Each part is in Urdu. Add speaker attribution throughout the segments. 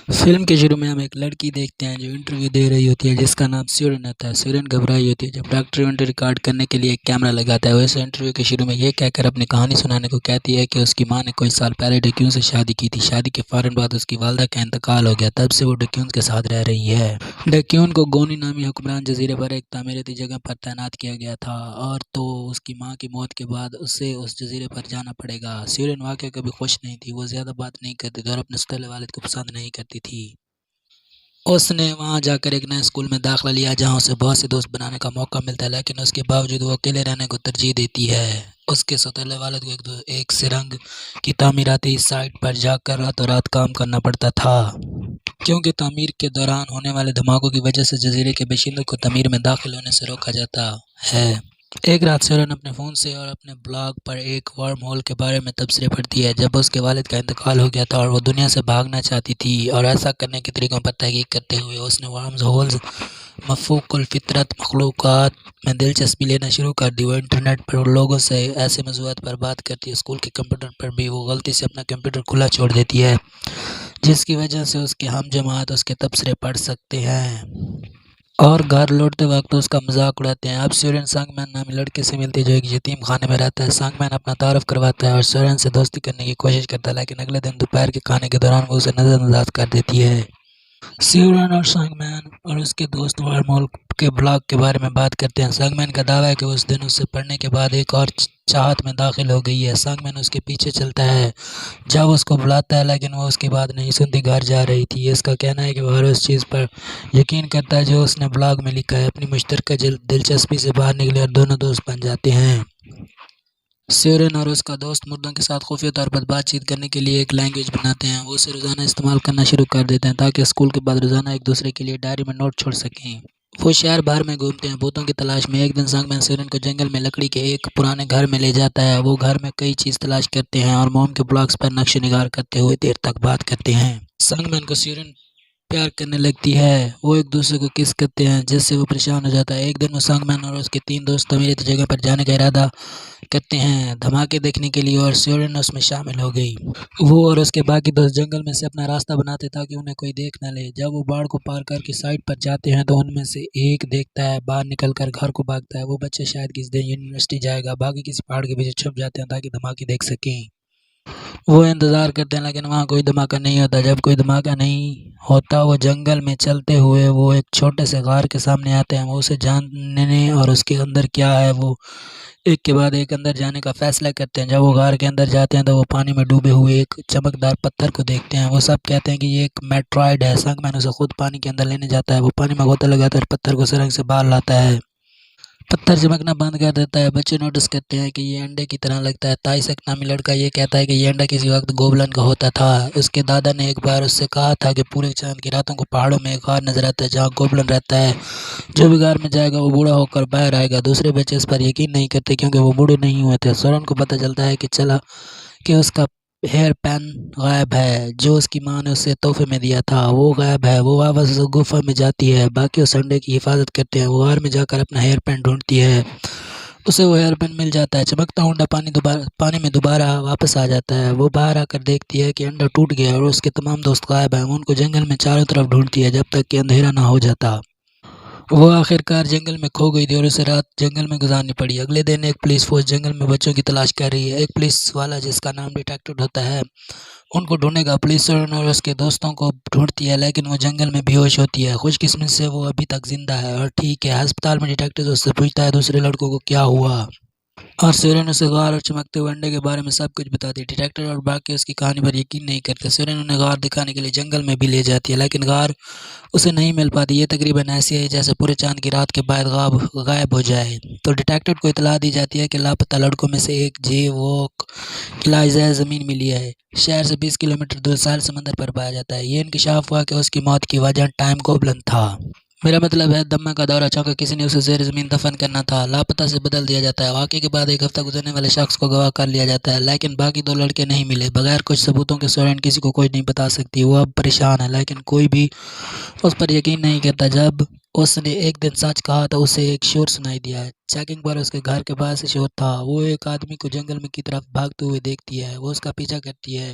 Speaker 1: فلم کے شروع میں ہم ایک لڑکی دیکھتے ہیں جو انٹرویو دے رہی ہوتی ہے، جس کا نام سیورن ہوتا ہے۔ سیورن گھبرائی ہوتی ہے جب ڈاکٹر ایونٹ ریکارڈ کرنے کے لیے ایک کیمرہ لگاتا ہے۔ وہ اسے انٹرویو کے شروع میں یہ کہہ کر اپنی کہانی سنانے کو کہتی ہے کہ اس کی ماں نے کچھ سال پہلے ڈیکیون سے شادی کی تھی۔ شادی کے فوراً بعد اس کی والدہ کا انتقال ہو گیا، تب سے وہ ڈیکیون کے ساتھ رہ رہی ہے۔ ڈیکیون کو گونی نامی حکمران جزیرے پر ایک تعمیراتی جگہ پر تعینات کیا گیا تھا، اور تو اس کی ماں کی موت کے بعد اسے اس جزیرے پر جانا پڑے گا۔ سیورن واقعہ کبھی خوش نہیں تھی، وہ زیادہ بات نہیں کرتی تھی اور اپنے سترلے والد کو پسند نہیں کرتی تھی۔ اس نے وہاں جا کر ایک نئے اسکول میں داخلہ لیا جہاں اسے بہت سے دوست بنانے کا موقع ملتا ہے، لیکن اس کے باوجود وہ اکیلے رہنے کو ترجیح دیتی ہے۔ اس کے سوتیلے والد کو ایک سرنگ کی تعمیراتی سائٹ پر جا کر راتوں رات کام کرنا پڑتا تھا، کیونکہ تعمیر کے دوران ہونے والے دھماکوں کی وجہ سے جزیرے کے باشندوں کو تعمیر میں داخل ہونے سے روکا جاتا ہے۔ ایک رات سیورن اپنے فون سے اور اپنے بلاگ پر ایک ورم ہول کے بارے میں تبصرے پڑھتی ہے۔ جب اس کے والد کا انتقال ہو گیا تھا اور وہ دنیا سے بھاگنا چاہتی تھی، اور ایسا کرنے کے طریقوں پر تحقیق کرتے ہوئے اس نے ورم ہولز مفوق الفطرت مخلوقات میں دلچسپی لینا شروع کر دی۔ وہ انٹرنیٹ پر لوگوں سے ایسے موضوعات پر بات کرتی ہے۔ اسکول کے کمپیوٹر پر بھی وہ غلطی سے اپنا کمپیوٹر کھلا چھوڑ دیتی ہے، جس کی وجہ سے اس کے ہم جماعت اس کے تبصرے پڑھ سکتے ہیں اور گھر لوٹتے وقت اس کا مذاق اڑاتے ہیں۔ اب سیورن سانگ مین نامی لڑکے سے ملتی ہے جو ایک یتیم خانے میں رہتا ہے۔ سانگ مین اپنا تعارف کرواتا ہے اور سیورن سے دوستی کرنے کی کوشش کرتا ہے، لیکن اگلے دن دوپہر کے کھانے کے دوران وہ اسے نظر انداز کر دیتی ہے۔ سیورن اور سانگ مین اور اس کے دوست ورم ہول کے بلاگ کے بارے میں بات کرتے ہیں۔ سانگ مین کا دعویٰ ہے کہ وہ اس دن اسے پڑھنے کے بعد ایک اور چاہت میں داخل ہو گئی ہے۔ سانگ مین اس کے پیچھے چلتا ہے جب اس کو بلاتا ہے، لیکن وہ اس کی بات نہیں سنتی، گھر جا رہی تھی۔ اس کا کہنا ہے کہ وہ ہر اس چیز پر یقین کرتا ہے جو اس نے بلاگ میں لکھا ہے۔ اپنی مشترکہ دلچسپی سے باہر نکلے اور دونوں دوست بن جاتے ہیں۔ سیورن اور اس کا دوست مردوں کے ساتھ خفیہ طور پر بات چیت کرنے کے لیے ایک لینگویج بناتے ہیں۔ وہ اسے روزانہ استعمال کرنا شروع کر دیتے ہیں تاکہ اسکول کے بعد روزانہ ایک دوسرے کے لیے ڈائری میں نوٹ چھوڑ سکیں۔ وہ شہر بھر میں گھومتے ہیں بھوتوں کی تلاش میں۔ ایک دن سانگ مین سیورن کو جنگل میں لکڑی کے ایک پرانے گھر میں لے جاتا ہے۔ وہ گھر میں کئی چیز تلاش کرتے ہیں اور موم کے بلاکس پر نقش نگار کرتے ہوئے دیر تک بات کرتے ہیں۔ سانگ مین کو سیورن پیار کرنے لگتی ہے۔ وہ ایک دوسرے کو کس کرتے ہیں، جس سے وہ پریشان ہو جاتا ہے۔ ایک دن وہ سانگ مین اور اس کے 3 دوست تعمیراتی جگہ پر جانے کا ارادہ کرتے ہیں دھماکے دیکھنے کے لیے، اور سیورن اس میں شامل ہو گئی۔ وہ اور اس کے باقی دوست جنگل میں سے اپنا راستہ بناتے تاکہ انہیں کوئی دیکھ نہ لے۔ جب وہ باڑ کو پار کر کے سائٹ پر جاتے ہیں تو ان میں سے ایک دیکھتا ہے، باہر نکل کر گھر کو بھاگتا ہے۔ وہ بچہ شاید کسی دن یونیورسٹی جائے گا۔ باقی کسی پہاڑ کے پیچھے چھپ جاتے ہیں تاکہ دھماکے دیکھ سکیں۔ وہ انتظار کرتے ہیں لیکن وہاں کوئی دھماکہ نہیں ہوتا۔ جب کوئی دھماکہ نہیں ہوتا، وہ جنگل میں چلتے ہوئے وہ ایک چھوٹے سے غار کے سامنے آتے ہیں۔ وہ اسے جاننے اور اس کے اندر کیا ہے وہ ایک کے بعد ایک اندر جانے کا فیصلہ کرتے ہیں۔ جب وہ غار کے اندر جاتے ہیں تو وہ پانی میں ڈوبے ہوئے ایک چمکدار پتھر کو دیکھتے ہیں۔ وہ سب کہتے ہیں کہ یہ ایک میٹرائڈ ہے۔ سانگ مین اسے خود پانی کے اندر لینے جاتا ہے۔ وہ پانی میں غوطہ لگاتا ہے اور پتھر کو سرنگ سے باہر لاتا ہے۔ پتھر چمکنا بند کر دیتا ہے۔ بچے نوٹس کرتے ہیں کہ یہ انڈے کی طرح لگتا ہے۔ تائسک نامی لڑکا یہ کہتا ہے کہ یہ انڈا کسی وقت گوبلن کا ہوتا تھا۔ اس کے دادا نے ایک بار اس سے کہا تھا کہ پورے چاند کی راتوں کو پہاڑوں میں ایک غار نظر آتا ہے جہاں گوبلن رہتا ہے۔ جو بھی غار میں جائے گا وہ بوڑھا ہو کر باہر آئے گا۔ دوسرے بچے اس پر یقین نہیں کرتے کیونکہ وہ بوڑھے نہیں ہوئے تھے۔ سورن کو پتہ چلتا ہے کہ اس کا ہیئر پین غائب ہے جو اس کی ماں نے اسے تحفے میں دیا تھا۔ وہ غائب ہے۔ وہ واپس اس گفا میں جاتی ہے۔ باقی اس انڈے کی حفاظت کرتے ہیں۔ وہ غار میں جا کر اپنا ہیئر پین ڈھونڈتی ہے۔ اسے وہ ہیئر پین مل جاتا ہے۔ چمکتا ہوا انڈا پانی میں دوبارہ واپس آ جاتا ہے۔ وہ باہر آ کر دیکھتی ہے کہ انڈا ٹوٹ گیا ہے اور اس کے تمام دوست غائب ہیں۔ وہ ان کو جنگل میں چاروں طرف ڈھونڈتی ہے جب تک کہ اندھیرا نہ ہو جاتا۔ وہ آخر کار جنگل میں کھو گئی تھی اور اسے رات جنگل میں گزارنی پڑی۔ اگلے دن ایک پولیس فورس جنگل میں بچوں کی تلاش کر رہی ہے۔ ایک پولیس والا جس کا نام ڈیٹیکٹو ہوتا ہے ان کو ڈھونڈے گا۔ پولیس سورن اور اس کے دوستوں کو ڈھونڈتی ہے لیکن وہ جنگل میں بے ہوش ہوتی ہے۔ خوش قسمتی سے وہ ابھی تک زندہ ہے اور ٹھیک ہے۔ ہسپتال میں ڈیٹیکٹو اس سے پوچھتا ہے دوسرے لڑکوں کو کیا ہوا، اور سیورن اسے غار اور چمکتے ہوئے انڈے کے بارے میں سب کچھ بتاتی ہے۔ ڈیٹیکٹر اور باقی اس کی کہانی پر یقین نہیں کرتے۔ سیورن انہیں غار دکھانے کے لیے جنگل میں بھی لے جاتی ہے لیکن غار اسے نہیں مل پاتی۔ یہ تقریباً ایسی ہے جیسے پورے چاند کی رات کے بعد غائب ہو جائے۔ تو ڈیٹیکٹر کو اطلاع دی جاتی ہے کہ لاپتہ لڑکوں میں سے ایک جے ووک قلعہ زیر زمین ملی ہے۔ شہر سے 20 کلومیٹر دور ساحل سمندر پر پایا جاتا ہے۔ یہ انکشاف ہوا کہ اس کی موت کی وجہ ٹائم گوبلن تھا۔ میرا مطلب ہے دمہ کا دورہ چونکہ کسی نے اسے زیر زمین دفن کرنا تھا۔ لاپتہ سے بدل دیا جاتا ہے۔ واقعے کے بعد ایک ہفتہ گزرنے والے شخص کو گواہ کر لیا جاتا ہے لیکن باقی 2 لڑکے نہیں ملے۔ بغیر کچھ ثبوتوں کے سورن کسی کو کچھ نہیں بتا سکتی۔ وہ اب پریشان ہے لیکن کوئی بھی اس پر یقین نہیں کرتا۔ جب اس نے ایک دن سچ کہا تو اسے ایک شور سنائی دیا۔ چیکنگ پر اس کے گھر کے باہر سے شور تھا۔ وہ ایک آدمی کو جنگل میں کی طرف بھاگتے ہوئے دیکھتی ہے۔ وہ اس کا پیچھا کرتی ہے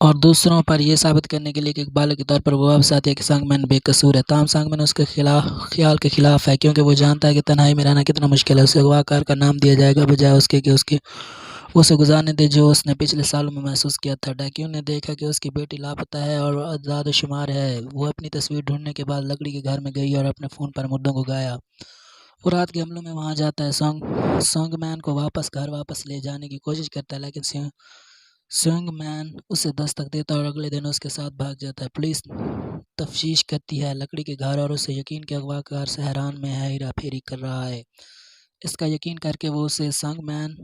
Speaker 1: اور دوسروں پر یہ ثابت کرنے کے لیے کہ اقبال کے طور پر وہ واپس آتی ہے کہ سانگ مین بے قصور ہے، تاہم سانگ مین اس کے خیال کے خلاف ہے، کیونکہ وہ جانتا ہے کہ تنہائی میں رہنا کتنا مشکل ہے۔ اسے اغوا کار کا نام دیا جائے گا بجائے اس کے کہ اسے گزارنے دے جو اس نے پچھلے سالوں میں محسوس کیا تھا۔ ڈاکیوں نے دیکھا کہ اس کی بیٹی لاپتہ ہے اور اعداد و شمار ہے۔ وہ اپنی تصویر ڈھونڈنے کے بعد لکڑی کے گھر میں گئی اور اپنے فون پر مردوں کو گایا۔ وہ رات کے حملوں میں وہاں جاتا ہے، سانگ مین کو گھر واپس لے جانے کی کوشش کرتا ہے، لیکن سانگ مین اسے دستک دیتا ہے اور اگلے دن اس کے ساتھ بھاگ جاتا ہے۔ پولیس تفتیش کرتی ہے لکڑی کے گھر اور اسے یقین کہ اغوا کار سحران میں ہے ہیرا پھیری کر رہا ہے۔ اس کا یقین کر کے وہ اسے سانگ مین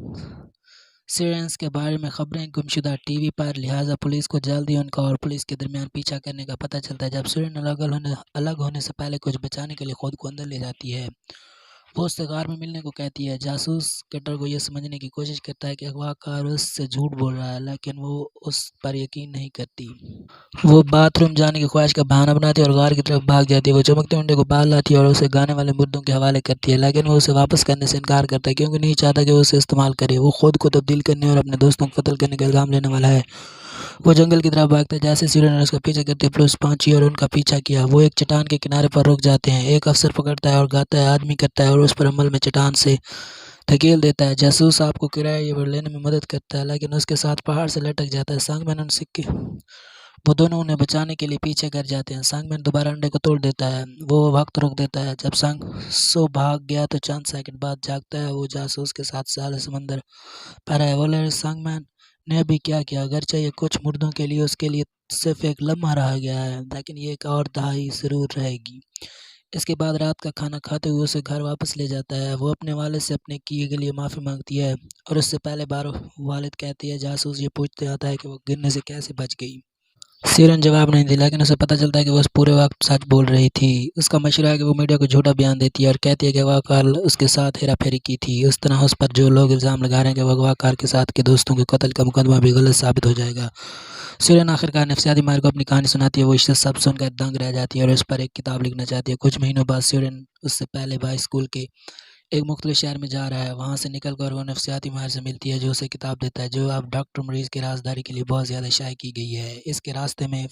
Speaker 1: سیرنس کے بارے میں خبریں گمشدہ ٹی وی پر، لہٰذا پولیس کو جلدی ان کا اور پولیس کے درمیان پیچھا کرنے کا پتہ چلتا ہے۔ جب سیرن الگ ہونے سے پہلے کچھ بچانے کے لیے خود کو اندر لے جاتی ہے، وہ اس سے غار میں ملنے کو کہتی ہے۔ جاسوس کٹر کو یہ سمجھنے کی کوشش کرتا ہے کہ اغوا کار اس سے جھوٹ بول رہا ہے، لیکن وہ اس پر یقین نہیں کرتی۔ وہ باتھ روم جانے کی خواہش کا بہانہ بناتی ہے اور غار کی طرف بھاگ جاتی ہے۔ وہ چمکتے انڈے کو باہر لاتی ہے اور اسے گانے والے مردوں کے حوالے کرتی ہے، لیکن وہ اسے واپس کرنے سے انکار کرتا ہے کیونکہ نہیں چاہتا کہ وہ اسے استعمال کرے۔ وہ خود کو تبدیل کرنے اور اپنے دوستوں کو قتل کرنے کا الزام لینے والا ہے۔ وہ جنگل کی طرف بھاگتا ہے، جیسے سیرن اس کا پیچھا کرتی ہے۔ پولیس پہنچی اور ان کا پیچھا کیا۔ وہ ایک چٹان کے کنارے پر رک جاتے ہیں۔ ایک افسر پکڑتا ہے اور گاتا ہے، آدمی کرتا ہے اور اس پر عمل میں چٹان سے دھکیل دیتا ہے۔ جاسوس آپ کو کرایہ پر لینے میں مدد کرتا ہے، لیکن اس کے ساتھ پہاڑ سے لٹک جاتا ہے۔ سانگ مین وہ دونوں انہیں بچانے کے لیے پیچھے کر جاتے ہیں۔ سانگ مین دوبارہ انڈے کو توڑ دیتا ہے۔ وہ وقت روک دیتا ہے۔ جب سو بھاگ گیا تو چند سیکنڈ بعد جاگتا ہے۔ وہ جاسوس کے ساتھ ساحل سمندر پر ہے۔ وہ لہر سانگ مین نے ابھی کیا کیا، اگرچہ یہ کچھ مردوں کے لیے اس کے لیے صرف ایک لمحہ رہ گیا ہے، لیکن یہ ایک اور دہائی ضرور رہے گی۔ اس کے بعد رات کا کھانا کھاتے ہوئے اسے گھر واپس لے جاتا ہے۔ وہ اپنے والد سے اپنے کیے کے لیے معافی مانگتی ہے اور اس سے پہلے بار والد کہتی ہے۔ جاسوس یہ پوچھتے آتا ہے کہ وہ گرنے سے کیسے بچ گئی۔ سیرن جواب نہیں دی، لیکن اسے پتہ چلتا ہے کہ وہ اس پورے وقت سچ بول رہی تھی۔ اس کا مشورہ ہے کہ وہ میڈیا کو جھوٹا بیان دیتی ہے اور کہتی ہے کہ اغوا کار اس کے ساتھ ہیرا پھیری کی تھی۔ اس طرح اس پر جو لوگ الزام لگا رہے ہیں کہ وہ اغوا کار کے ساتھ کے دوستوں کے قتل کا مقدمہ بھی غلط ثابت ہو جائے گا۔ سیرن آخرکار نفسیاتی ماہر کو اپنی کہانی سناتی ہے۔ وہ اس سے سب سن کر دنگ رہ جاتی ہے اور اس پر ایک کتاب لکھنا چاہتی ہے۔ کچھ مہینوں بعد سیرن اس سے پہلے ہائی اسکول کے ایک مختلف شہر میں جا رہا ہے۔ وہاں سے نکل کر وہ نفسیاتی ماہر سے ملتی ہے جو اسے کتاب دیتا ہے، جو اب ڈاکٹر مریض کی رازداری کے لیے بہت زیادہ شائع کی گئی ہے۔ اس کے راستے میں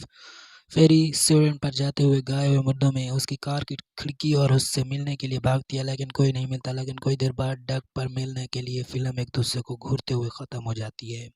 Speaker 1: فیری سیرن پر جاتے ہوئے گائے ہوئے مردوں میں اس کی کار کی کھڑکی اور اس سے ملنے کے لیے بھاگتی ہے، لیکن کوئی نہیں ملتا۔ لیکن کچھ دیر بعد ڈک پر ملنے کے لیے فلم ایک دوسرے کو گھورتے ہوئے ختم ہو جاتی ہے۔